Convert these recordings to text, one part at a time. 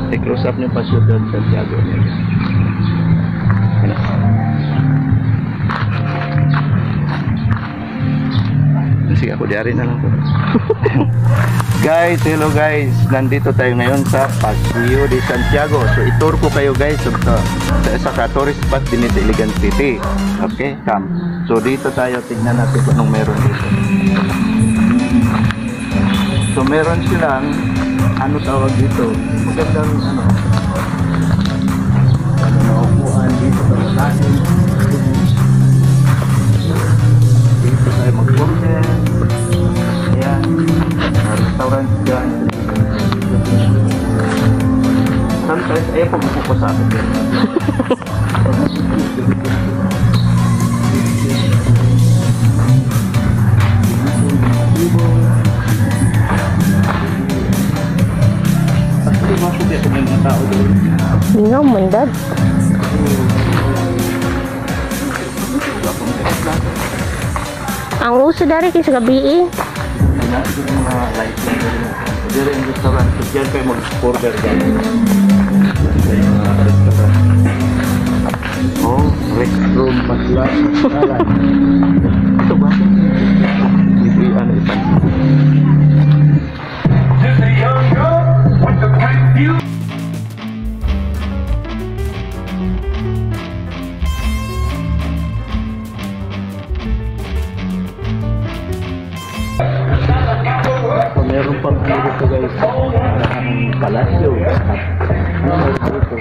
I-close up niyo pa Ciudad Santiago niya. Sige ako diari na lang po. Guys, hello guys. Nandito tayo ngayon sa Paseo de Santiago. So itur ko kayo guys sa isa ka tourist spot din sa Iligan City. Okay, come. So dito tayo, tignan natin kung anong meron dito. So meron silang ano tawag dito? Magandang upuan dito sa natin. Dito tayo mag-order. Ayan. Restaurant dyan. Sometimes, ayaw pag-upo ko sa akin. Actually, masuk ya sa mga tao doon. Mingaw man, Dad. Ang uso dari kay sa gabi eh. Yung mga light na doon. Dito yung restaurant. Diyan kayo mag-order dyan. Oh, restroom matlas. Ito ba? Ito yung ano ipan. So, meron pang ano dito guys, parang palasyo. Ano dito?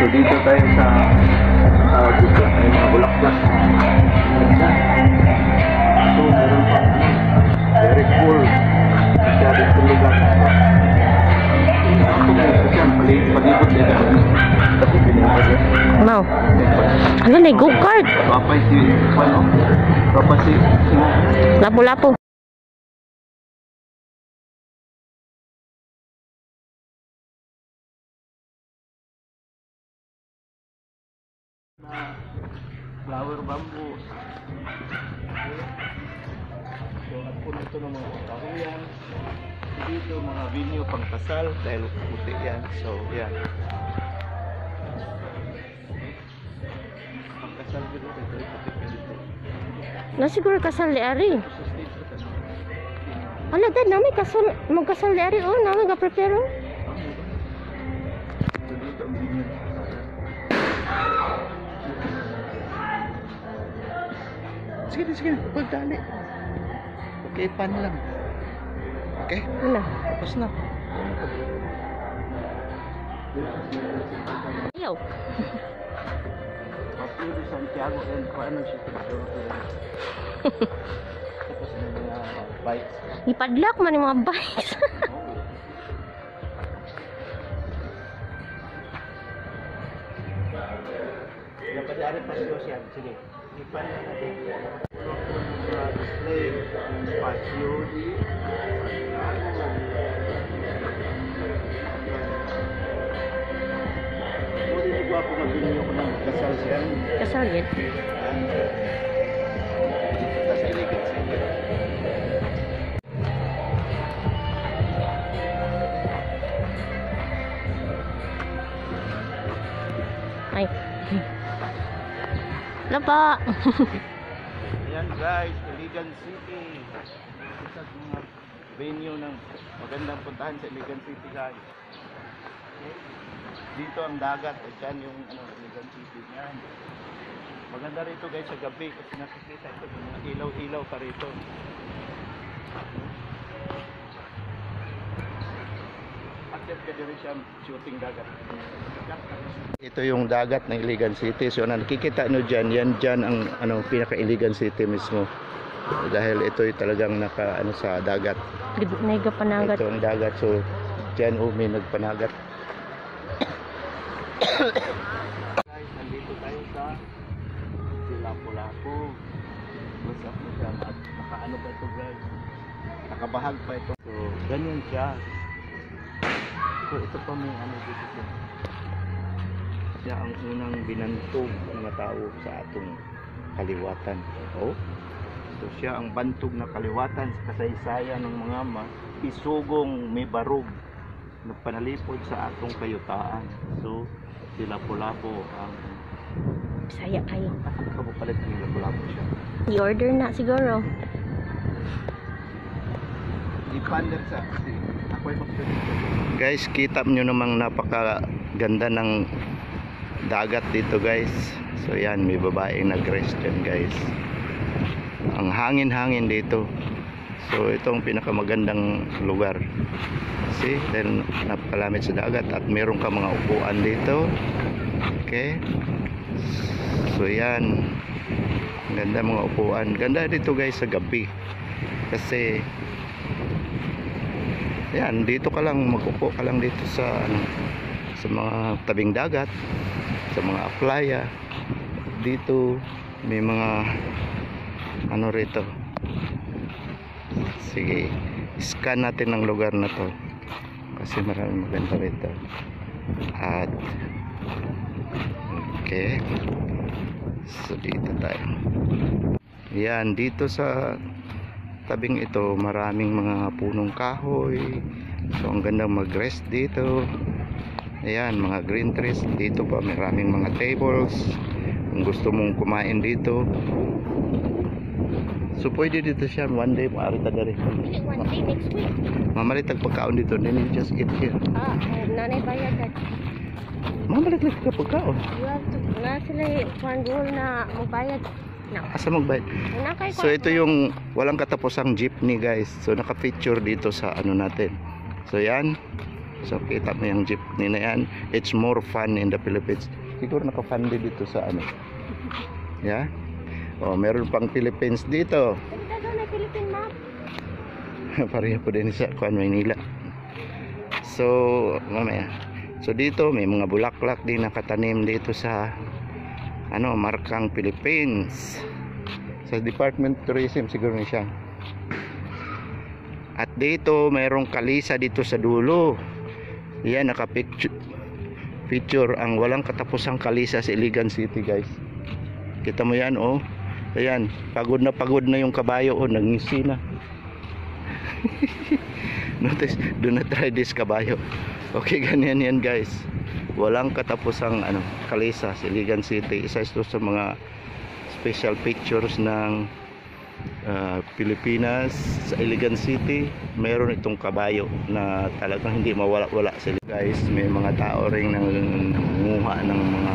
So dito tayo sa tawag dito, ay mga bulaklak. So meron pang very cool. Kaya dito lugar. Kasi ang palibot nila. Kasi pinipad yan. Wow. Ano na, go-kart? Papay si, ano? Papay si, Lapo-lapo. flower bamboo. So at po nito ng mga kahuyan. Dito mga venue pang kasal dahil puti yan. So yan. Pang kasal dito puti dito. Na siguro kasal di ari. Ala Dad, namin kasal, magkasal di ari. Oh, namin ga-prepare. So dito ang venue. Sige, pagdali. Okay, pan lang. Okay? Ano? Tapos na. Ayaw. Paseo de Santiago and paano siya ito? Tapos na mga bikes. Ipadlock man yung mga bikes. Dapat ari paseo siya. Sige. Ipan na natin. Display Paseo de Santiago. Muli ni Guapo mag-video ko ng kasal siya. Kasal yun. Sa Iligan City. Ay. Lapa. Ayan guys, Iligan City. Isa sa mga venue ng magandang puntahan sa Iligan City guys. Okay. Dito ang dagat at dyan yung Iligan City yan. Maganda rito guys sa gabi kasi nakikita ito yung mga ilaw-ilaw pa rito. Akit ka din siya shooting dagat. Ito yung dagat ng Iligan City. So nakikita nyo dyan, yan dyan ang pinaka-Iligan City mismo. Dahil ito ay talagang sa dagat. Nagpanagat. Ito ang dagat. So dyan may nagpanagat. Guys, nandito tayo sa Lapu-Lapu. What's up na siya? At nakaano pa ito guys? Nakabahag pa ito. So ganyan siya. So ito pa may dito siya. Siya ang unang binantog na tao sa atong kaliwatan. Oh? So siya ang bantog na kaliwatan sa kasaysayan ng mga isugong may barog nagpanalipod sa atong kayutaan. So sila Lapu-Lapu ang Saya kayo. kapapalit ng Lapu-Lapu siya. I-order na siguro. Ipander sa ako'y guys, kita nyo namang napakaganda ng dagat dito guys. So yan, may babaeng nag-rest dyan guys. Ang hangin-hangin dito. So itong pinakamagandang lugar. See, then napakalamit sa dagat at meron ka mga upuan dito. Okay. So yan. Ang ganda mga upuan. Ganda dito guys sa gabi. Kasi yan, dito ka lang magupo ka lang dito sa sa mga tabing dagat, sa mga playa. Dito may mga ano rito. Sige, scan natin ang lugar na to kasi maraming maganda rito. At okay, so dito tayo. Yan, dito sa tabing ito maraming mga punong kahoy. So ang ganda mag-rest dito. Ayan, mga green trees. Dito pa maraming mga tables kung gusto mong kumain dito. So pwede dito siya one day maaari ta diri. One day next week. Mamalit tag pagkaon dito, then you just eat here. Nanay bayad that. Mamalit lang ka pagkaon. You have to, na sila one rule na magbayad. No. Asa magbayad? So ito yung walang katapusang jeepney guys. So naka-feature dito sa ano natin. So yan. So kita mo yung jeepney na yan. It's more fun in the Philippines. Siguro naka-fun din dito sa ano. Yeah. Oh, meron pang Philippines dito. Ganda daw na Philippine map. Pareho po din sa Kuan Maynila. So mamaya. So dito may mga bulaklak din nakatanim dito sa ano, markang Philippines sa Department of Tourism siguro na siya. At dito mayroong kalisa dito sa dulo. Yan, naka-picture ang walang katapusang kalisa sa Iligan City guys. Kita mo yan oh. Ayan, pagod na yung kabayo oh, nangisi na. Notice, do not try this kabayo. Okay, ganyan yan guys. Walang katapusang ano, kalisa sa Iligan City. Isa ito sa mga special pictures ng Pilipinas. Sa Iligan City meron itong kabayo na talagang hindi mawala-wala sila guys. May mga tao ring nangunguha ng mga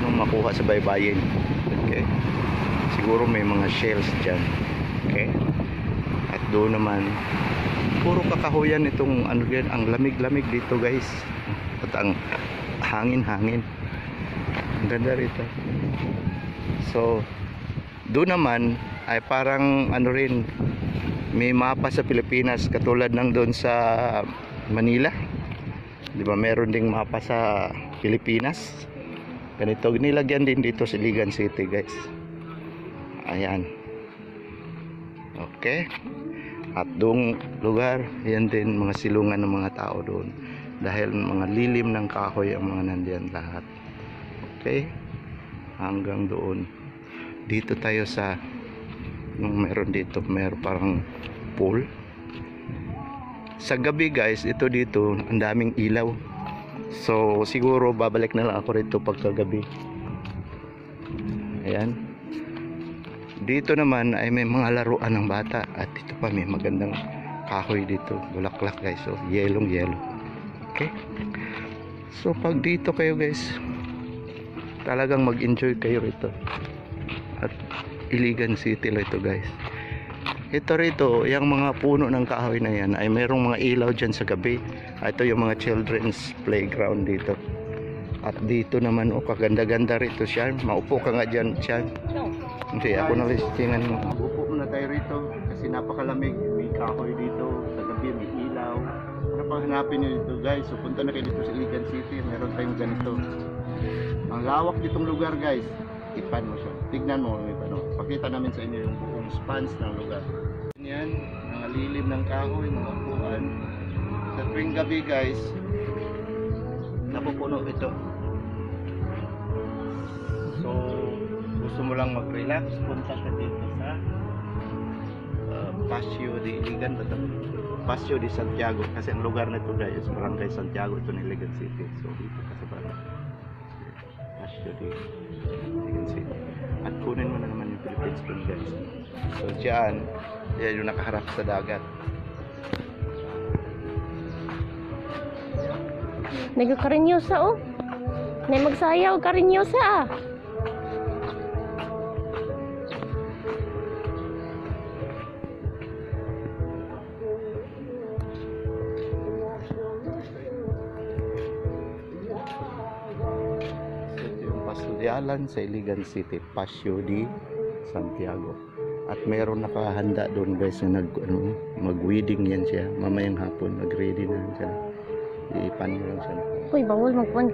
anong makuha sa baybayin. Okay, siguro may mga shells dyan. Okay, at doon naman puro kakahuyan itong ano yan. Ang lamig-lamig dito guys. At ang hangin-hangin. Ang ganda rito. So doon naman ay parang ano rin, may mapa sa Pilipinas katulad ng doon sa Manila. Di ba meron ding mapa sa Pilipinas? Ganito nilagyan din dito sa Iligan City guys. Ayan. Okay. At doong lugar, yan din mga silungan ng mga tao doon. Dahil mga lilim ng kahoy ang mga nandiyan lahat. Okay. Hanggang doon. Dito tayo sa nung meron dito, meron parang pool. Sa gabi guys, ito dito ang daming ilaw. So siguro babalik na lang ako rito pagkagabi. Ayan. Dito naman ay may mga laruan ng bata. At dito pa may magandang kahoy dito, bulaklak guys. So yellow. Okay. So pag dito kayo guys, talagang mag-enjoy kayo rito. At Iligan City lang ito guys. Ito rito, yung mga puno ng kahoy na yan ay mayroong mga ilaw dyan sa gabi. Ito yung mga children's playground dito. At dito naman, oh, kaganda-ganda rito siya. Maupo ka nga dyan siya. Hindi, ako na listingan mo. Upo muna tayo rito kasi napakalamig. May kahoy dito, sa gabi may ilaw. Ano pang hanapin nyo dito guys? So punta na kayo dito sa Iligan City. Meron tayong ganito. Ang lawak ditong lugar guys. Ipan mo siya. Tignan mo. Pakita namin sa inyo yung buong spans ng lugar. Yan, mga lilim ng kahoy, mga upuan. Sa tuwing gabi guys, napupuno ito. So, gusto mo lang mag-relax, punta ka dito sa Paseo de Iligan. Paseo de Santiago. Kasi ang lugar na ito guys, Barangay Santiago, ito ng Iligan City. So dito ka sa Barangay Paseo de Iligan City. At kunin mo na naman yung Philippines doon guys. So dyan, yan yung nakaharap sa dagat. Nagkarinyosa oh. Nay magsayaw karinyosa ah. Ito yung pasyalan sa Iligan City, Paseo de Santiago. At mayroon nakahanda doon guys na mag-wedding yan siya. Mamayang hapon, mag-ready na siya. Iipan mo lang siya. Uy, bawal magpuan.